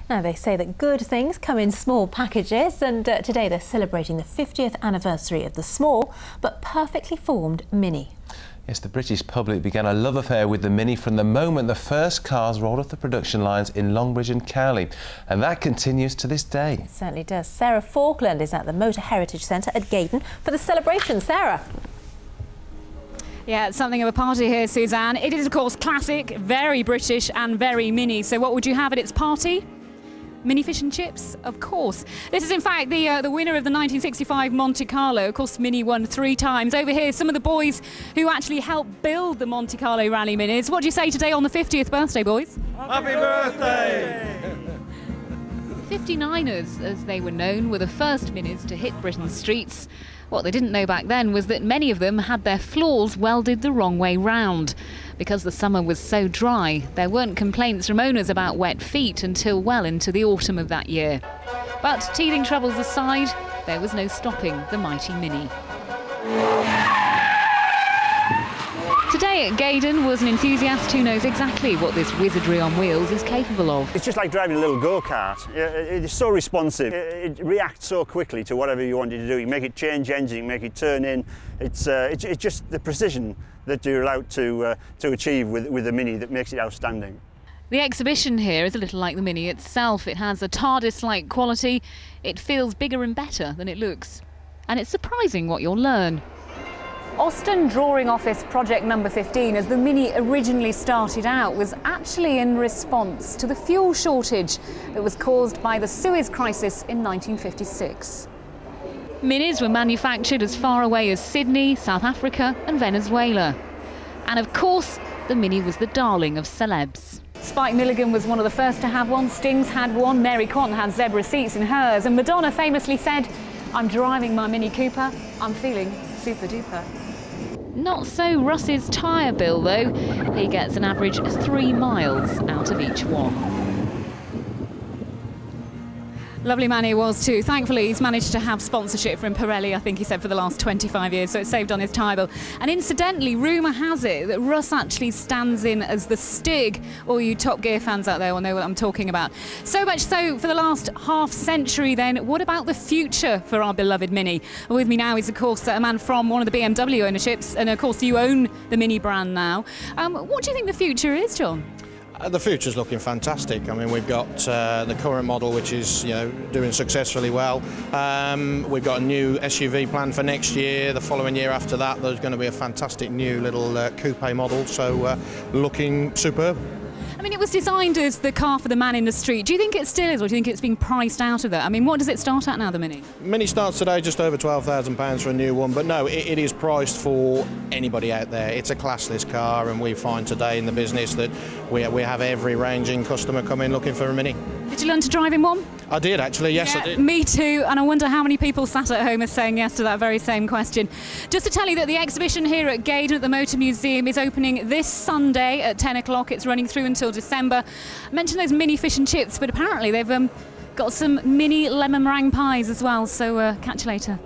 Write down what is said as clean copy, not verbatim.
Now, they say that good things come in small packages, and today they're celebrating the 50th anniversary of the small but perfectly formed Mini. Yes, the British public began a love affair with the Mini from the moment the first cars rolled off the production lines in Longbridge and Cowley, and that continues to this day. It certainly does. Sarah Falkland is at the Motor Heritage Centre at Gaydon for the celebration. Sarah. Yeah, it's something of a party here, Suzanne. It is, of course, classic, very British and very Mini. So what would you have at its party? Mini fish and chips, of course. This is in fact the winner of the 1965 Monte Carlo. Of course, Mini won 3 times. Over here, some of the boys who actually helped build the Monte Carlo Rally Minis. What do you say today on the 50th birthday, boys? Happy birthday! 59ers, as they were known, were the first Minis to hit Britain's streets. What they didn't know back then was that many of them had their floors welded the wrong way round. Because the summer was so dry, there weren't complaints from owners about wet feet until well into the autumn of that year. But teething troubles aside, there was no stopping the mighty Mini. Today at Gaydon was an enthusiast who knows exactly what this wizardry on wheels is capable of. It's just like driving a little go-kart. It's so responsive. It reacts so quickly to whatever you want it to do. You make it change engine, you make it turn in. It's just the precision that you're allowed to achieve with the Mini that makes it outstanding. The exhibition here is a little like the Mini itself. It has a TARDIS-like quality. It feels bigger and better than it looks. And it's surprising what you'll learn. Austin Drawing Office project number 15, as the Mini originally started out, was actually in response to the fuel shortage that was caused by the Suez crisis in 1956. Minis were manufactured as far away as Sydney, South Africa and Venezuela. And of course, the Mini was the darling of celebs. Spike Milligan was one of the first to have one, Stings had one, Mary Quant had zebra seats in hers, and Madonna famously said, "I'm driving my Mini Cooper, I'm feeling super duper." Not so Russ's tyre bill though. He gets an average 3 miles out of each one. Lovely man he was too. Thankfully, he's managed to have sponsorship from Pirelli, I think he said, for the last 25 years, so it's saved on his tyre bill. And incidentally, rumour has it that Russ actually stands in as the Stig. All you Top Gear fans out there will know what I'm talking about. So much so, for the last half century then, what about the future for our beloved Mini? With me now is, of course, a man from one of the BMW ownerships, and of course you own the Mini brand now. What do you think the future is, John? The future's looking fantastic. I mean, we've got the current model, which is doing successfully well. We've got a new SUV planned for next year. The following year after that, there's going to be a fantastic new little coupe model. So looking superb. I mean, it was designed as the car for the man in the street. Do you think it still is, or do you think it's being priced out of that? I mean, what does it start at now, the Mini? Mini starts today just over £12,000 for a new one, but no, it is priced for anybody out there. It's a classless car, and we find today in the business that we have every ranging customer coming looking for a Mini. Did you learn to drive in one? I did, actually, yes, yeah, I did. Me too, and I wonder how many people sat at home are saying yes to that very same question. Just to tell you that the exhibition here at Gaydon at the Motor Museum is opening this Sunday at 10 o'clock. It's running through until December. I mentioned those Mini fish and chips, but apparently they've got some Mini lemon meringue pies as well, so catch you later.